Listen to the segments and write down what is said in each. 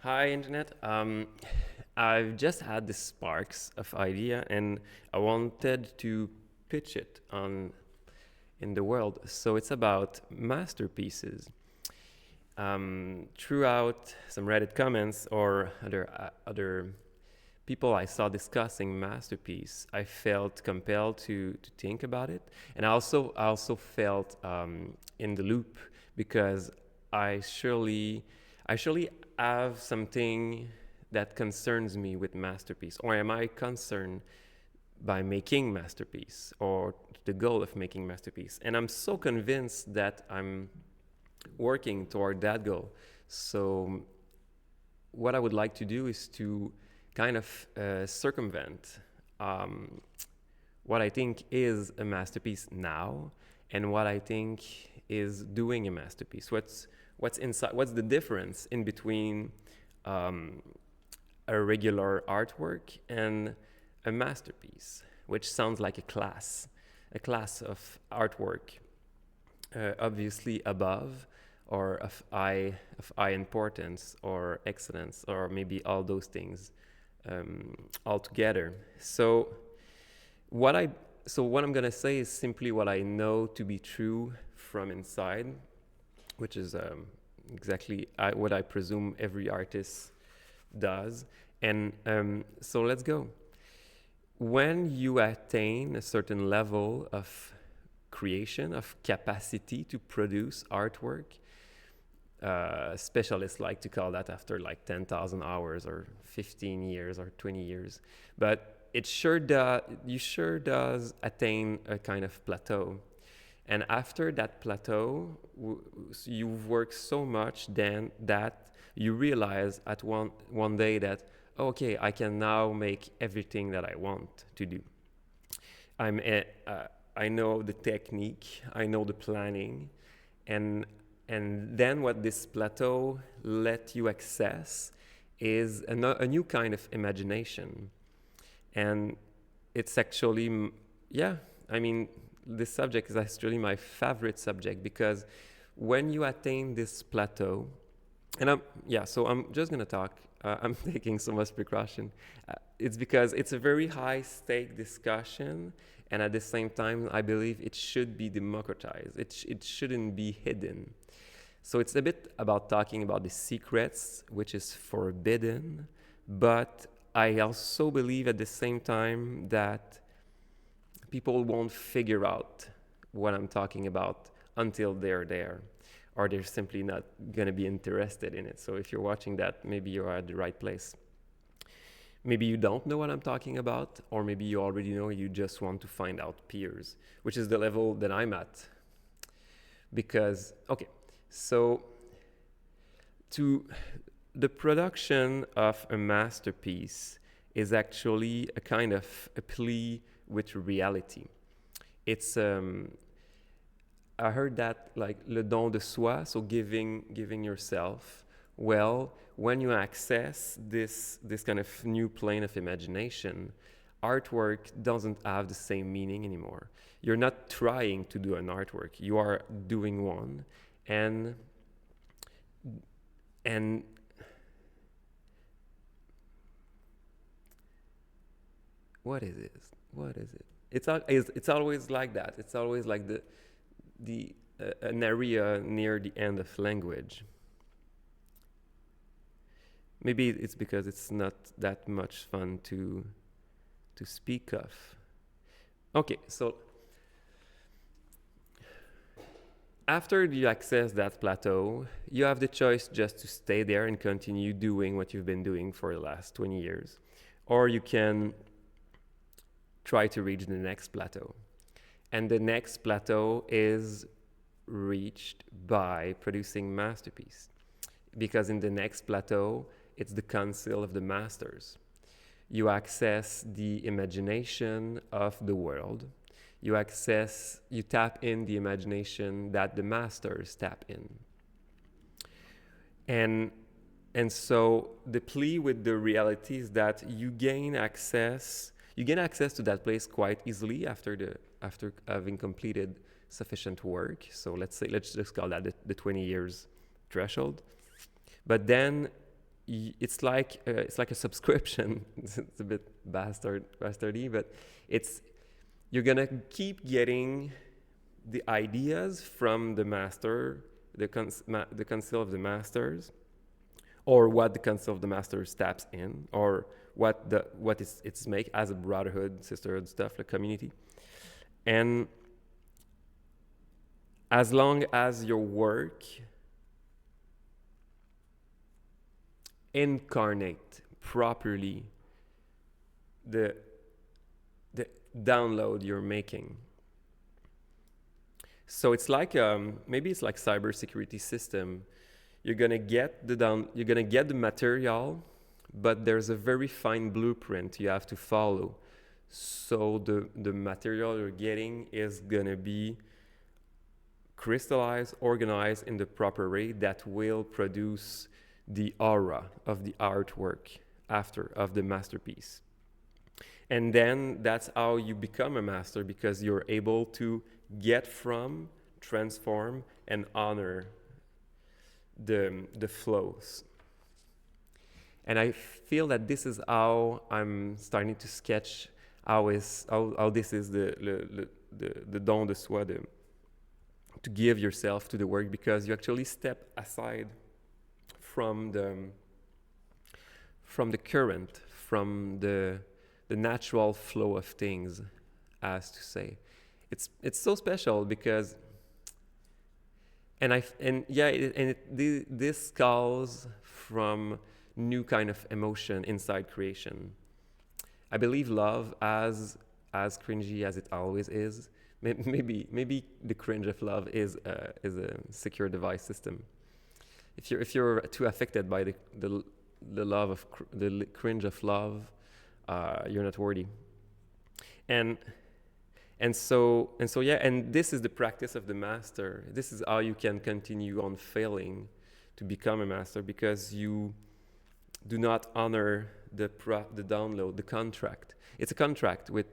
Hi, Internet. I've just had this sparks of idea, and I wanted to pitch it on in the world. So it's about masterpieces. Throughout some Reddit comments or other people I saw discussing masterpiece, I felt compelled to think about it, and I also felt in the loop because I surely I surely have something that concerns me with masterpiece, or am I concerned by making masterpiece or the goal of making masterpiece? And I'm so convinced that I'm working toward that goal. So what I would like to do is to kind of circumvent um, what I think is a masterpiece now and what I think is doing a masterpiece. What's inside? What's the difference in between um, a regular artwork and a masterpiece, which sounds like a class of artwork, obviously above or of high importance or excellence or maybe all those things all together. What I so what I'm gonna say is simply what I know to be true from inside, which is exactly what I presume every artist does. And so let's go. When you attain a certain level of creation, of capacity to produce artwork, specialists like to call that after like 10,000 hours or 15 years or 20 years. But you sure does attain a kind of plateau. And after that plateau, you've worked so much then that you realize at one day that, okay, I can now make everything that I want to do. I'm a, I know the technique, I know the planning, and then what this plateau let you access is a new kind of imagination, and it's actually yeah. I mean, this subject is actually my favorite subject because when you attain this plateau, and so I'm just gonna talk. I'm taking so much precaution. It's because it's a very high stake discussion, and at the same time, I believe it should be democratized. It shouldn't be hidden. So it's a bit about talking about the secrets, which is forbidden, but I also believe at the same time that people won't figure out what I'm talking about until they're there, or they're simply not going to be interested in it. So if you're watching that, maybe you're at the right place. Maybe you don't know what I'm talking about, or maybe you already know, you just want to find out peers, which is the level that I'm at. Because, okay, so to the production of a masterpiece is actually a kind of a plea with reality. It's I heard that like le don de soi, so giving yourself. Well, when you access this kind of new plane of imagination, artwork doesn't have the same meaning anymore. You're not trying to do an artwork; you are doing one, and and what is it? What is it? It's always like that. It's always like the an area near the end of language. Maybe it's because it's not that much fun to speak of. Okay, so after you access that plateau, you have the choice just to stay there and continue doing what you've been doing for the last 20 years, or you can try to reach the next plateau. And the next plateau is reached by producing masterpiece, because in the next plateau it's the council of the masters. You access the imagination of the world. You tap in the imagination that the masters tap in. And so the plea with the reality is that you gain access to that place quite easily after having completed sufficient work. So let's just call that the 20 years threshold. But then it's like a subscription. It's a bit bastardy, but it's you're gonna keep getting the ideas from the master, the council of the masters, or what the council of the masters taps in, or what it's make as a brotherhood, sisterhood stuff, like community. And as long as your work incarnate properly the download you're making. So it's like maybe it's like cybersecurity system. You're gonna get the material, but there's a very fine blueprint you have to follow. So the material you're getting is gonna be crystallized, organized in the proper way that will produce the aura of the artwork of the masterpiece. And then that's how you become a master, because you're able to get from, transform, and honor the flows. And I feel that this is how I'm starting to sketch how this is the don de soi, to give yourself to the work, because you actually step aside from the current, from the natural flow of things, as to say. It's so special because, this calls from new kind of emotion inside creation. I believe love, as cringy as it always is, maybe the cringe of love is a secure device system. If you're too affected by the love of the cringe of love, you're not worthy. And so yeah, and this is the practice of the master. This is how you can continue on failing to become a master, because you do not honor the download, the contract. It's a contract with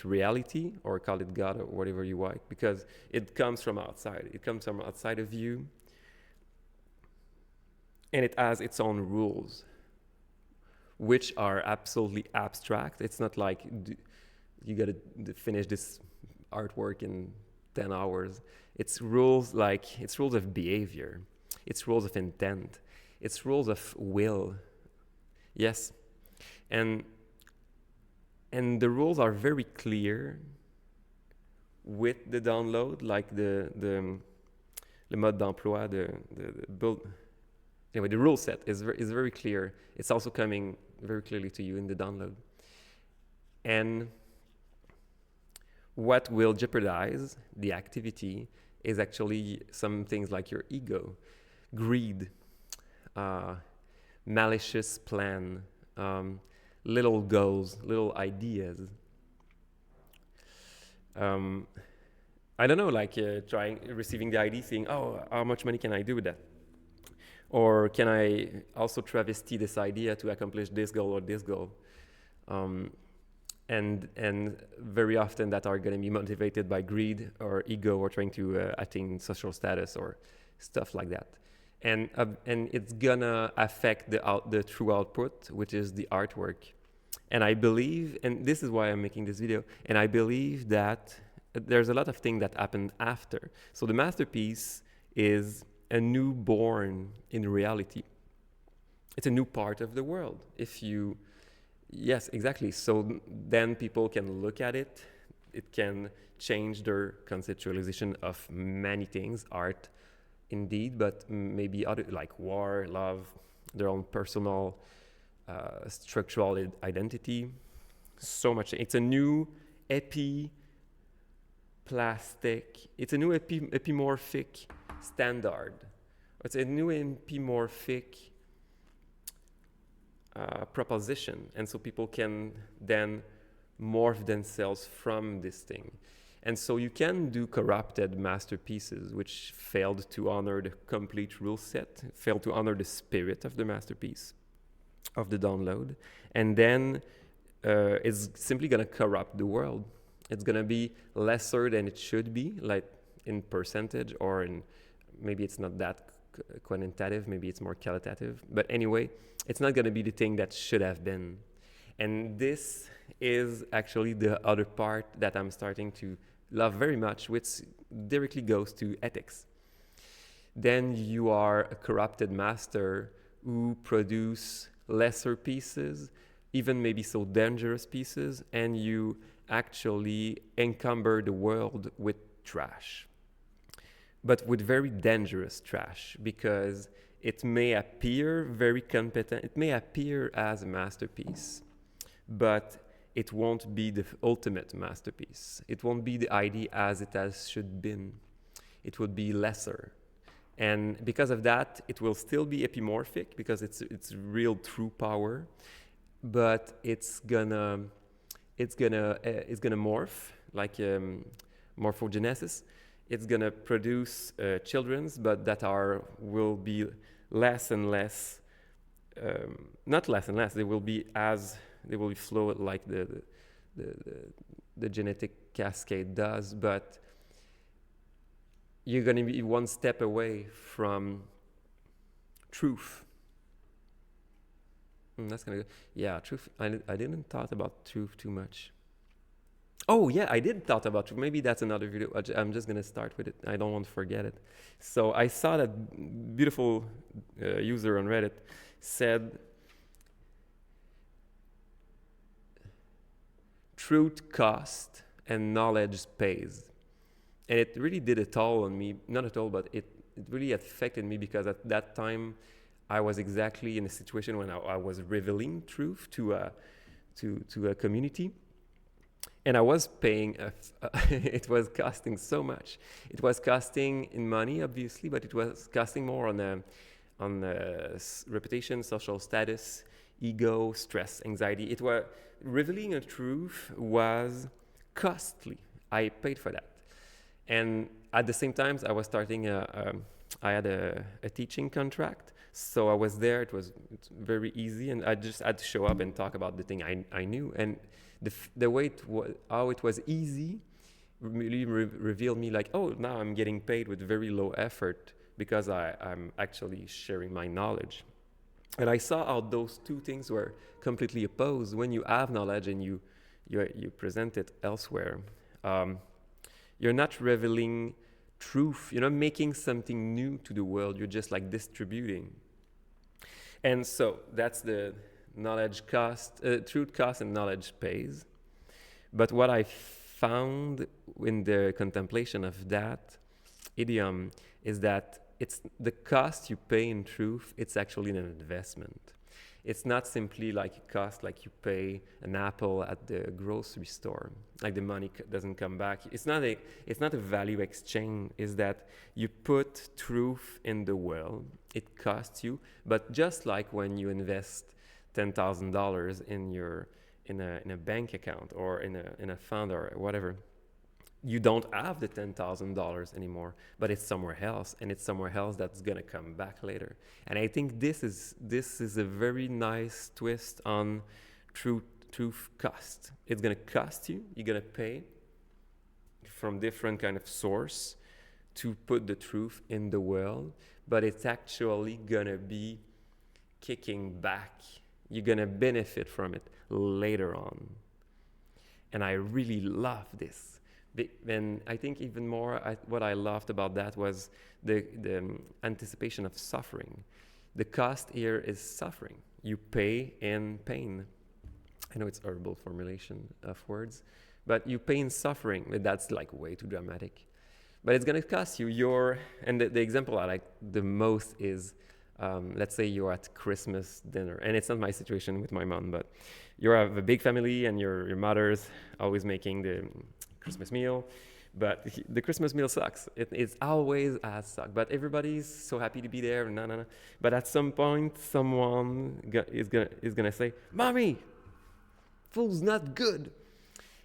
reality, or call it God, or whatever you like, because it comes from outside. It comes from outside of you, and it has its own rules, which are absolutely abstract. It's not like you got to finish this artwork in 10 hours. It's rules of behavior. It's rules of intent. It's rules of will. Yes. And the rules are very clear with the download, like the mode d'emploi, the build. Anyway, the rule set is very clear. It's also coming very clearly to you in the download. And what will jeopardize the activity is actually some things like your ego, greed, malicious plan, little goals, little ideas. I don't know, like receiving the idea, saying, oh, how much money can I do with that? Or can I also travesty this idea to accomplish this goal or this goal? And very often that are going to be motivated by greed or ego, or trying to attain social status or stuff like that. And it's gonna affect the true output, which is the artwork. And I believe, and this is why I'm making this video, and I believe that there's a lot of things that happened after. So the masterpiece is a newborn in reality. It's a new part of the world. Yes, exactly. So then people can look at it. It can change their conceptualization of many things, art indeed, but maybe other, like war, love, their own personal structural identity. So much. It's a new epimorphic standard. It's a new epimorphic proposition, and so people can then morph themselves from this thing. And so you can do corrupted masterpieces which failed to honor the complete rule set, failed to honor the spirit of the masterpiece, of the download, and then it's simply going to corrupt the world. It's going to be lesser than it should be, like in percentage, or in maybe it's not that quantitative, maybe it's more qualitative. But anyway, it's not going to be the thing that should have been. And this is actually the other part that I'm starting to love very much, which directly goes to ethics. Then you are a corrupted master who produce lesser pieces, even maybe so dangerous pieces, and you actually encumber the world with trash. But with very dangerous trash, because it may appear very competent, it may appear as a masterpiece, but it won't be the ultimate masterpiece. It won't be the idea as it has should been. It would be lesser. And because of that, it will still be epimorphic because it's real true power, but it's gonna morph like morphogenesis. It's gonna produce childrens, but that will be less and less, not less and less. They will be flow like the genetic cascade does, but you're going to be one step away from truth. That's going to go. Yeah, truth. I didn't thought about truth too much. Oh, yeah, I did thought about truth. Maybe that's another video. I'm just going to start with it. I don't want to forget it. So I saw that beautiful user on Reddit said, truth costs and knowledge pays. And it really did a toll on me, not at all, but it really affected me because at that time I was exactly in a situation when I was revealing truth to a community. And I was paying, it was costing so much. It was costing in money, obviously, but it was costing more on reputation, social status, ego, stress, anxiety. It was revealing a truth was costly. I paid for that. And at the same time, I was starting I had a teaching contract. So I was there, it's very easy. And I just had to show up and talk about the thing I knew. And the way how it was easy really revealed me like, oh, now I'm getting paid with very low effort because I'm actually sharing my knowledge. And I saw how those two things were completely opposed. When you have knowledge and you present it elsewhere, you're not revealing truth. You're not making something new to the world. You're just like distributing. And so that's the knowledge cost, truth cost and knowledge pays. But what I found in the contemplation of that idiom is that it's the cost you pay in truth, it's actually an investment. It's not simply like a cost like you pay an apple at the grocery store, like the money doesn't come back. It's not a value exchange. Is that you put truth in the world, it costs you, but just like when you invest $10,000 in a bank account or in a fund or whatever, you don't have the $10,000 anymore, but it's somewhere else, and it's somewhere else that's gonna come back later. And I think this is a very nice twist on truth cost. It's gonna cost you. You're gonna pay from different kind of source to put the truth in the world, but it's actually gonna be kicking back. You're gonna benefit from it later on. And I really love this. And I think even more, what I loved about that was the anticipation of suffering. The cost here is suffering. You pay in pain. I know it's a horrible formulation of words, but you pay in suffering. That's like way too dramatic. But it's going to cost you and the example I like the most is, let's say you're at Christmas dinner, and it's not my situation with my mom, but you have a big family and your mother's always making the Christmas meal, but the Christmas meal sucks. It's always has sucked, but everybody's so happy to be there. No. But at some point, someone is gonna say, "Mommy, food's not good,"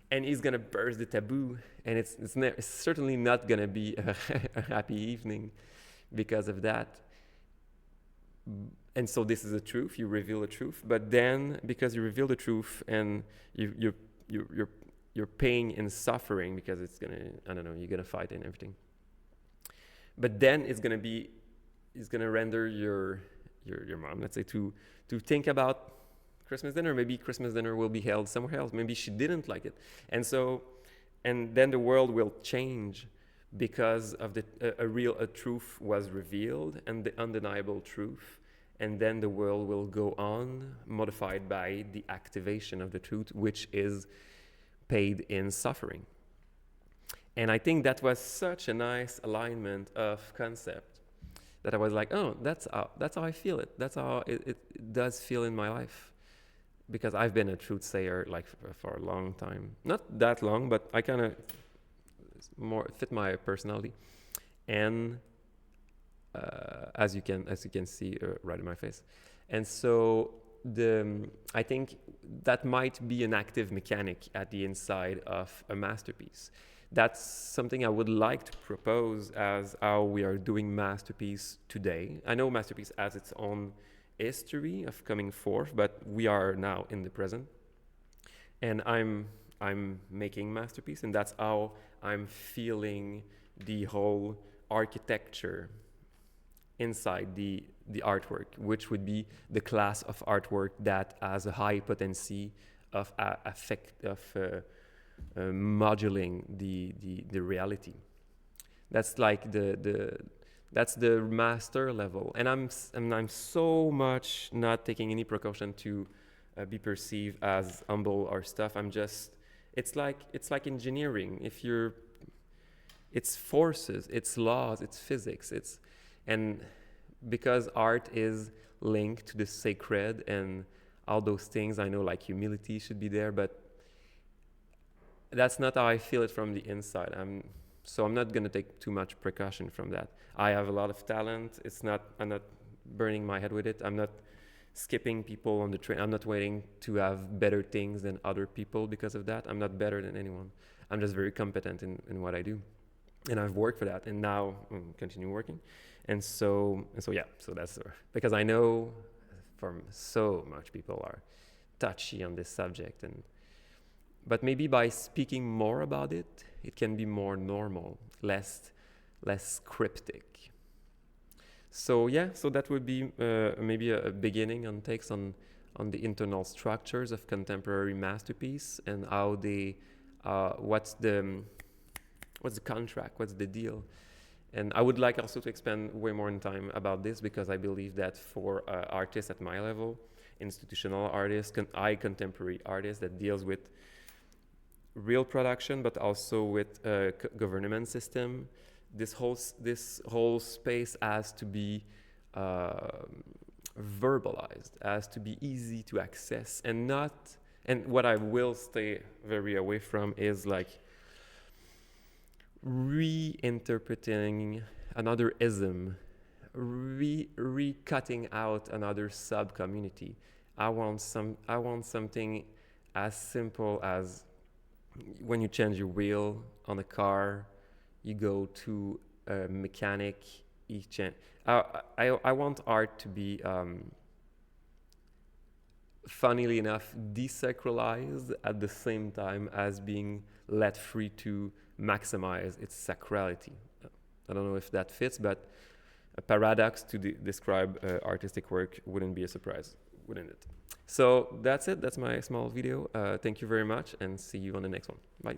and he's gonna burst the taboo, and it's certainly not gonna be a happy evening because of that. And so this is the truth. You reveal the truth, but then because you reveal the truth and you're paying in suffering because it's gonna, I don't know, you're gonna fight and everything. But then it's gonna be is gonna render your mom, let's say, to think about Christmas dinner. Maybe Christmas dinner will be held somewhere else. Maybe she didn't like it, and so, and then the world will change because of a truth was revealed, and the undeniable truth, and then the world will go on modified by the activation of the truth, which is paid in suffering. And I think that was such a nice alignment of concept that I was like, oh, that's how I feel it. That's how it does feel in my life. Because I've been a truth sayer like for a long time. Not that long, but I kind of more fit my personality. And as you can see right in my face. And so I think that might be an active mechanic at the inside of a masterpiece. That's something I would like to propose as how we are doing masterpiece today. I know masterpiece has its own history of coming forth, but we are now in the present. And I'm making masterpiece, and that's how I'm feeling the whole architecture inside the artwork, which would be the class of artwork that has a high potency of affect of modulating the reality. That's like that's the master level, and I'm so much not taking any precaution to be perceived as humble or stuff. I'm just it's like engineering. It's forces, it's laws, it's physics, and because art is linked to the sacred and all those things, I know like humility should be there, but that's not how I feel it from the inside. So I'm not gonna take too much precaution from that. I have a lot of talent. I'm not burning my head with it. I'm not skipping people on the train. I'm not waiting to have better things than other people because of that. I'm not better than anyone. I'm just very competent in what I do. And I've worked for that, and now continue working. And so yeah, so that's because I know from so much people are touchy on this subject, but maybe by speaking more about it, it can be more normal, less cryptic. So yeah, so that would be maybe a beginning on takes on the internal structures of contemporary masterpiece and how they what's the contract, what's the deal. And I would like also to expand way more in time about this, because I believe that for artists at my level, institutional artists, contemporary artists that deals with real production, but also with government system, this whole space has to be verbalized, has to be easy to access, and what I will stay very away from is like reinterpreting another ism, recutting out another sub-community. I want something as simple as when you change your wheel on a car, you go to a mechanic. I want art to be, funnily enough, desacralized at the same time as being let free to maximize its sacrality. I don't know if that fits, but a paradox to describe artistic work wouldn't be a surprise, wouldn't it? So that's it. That's my small video. Thank you very much, and see you on the next one. Bye.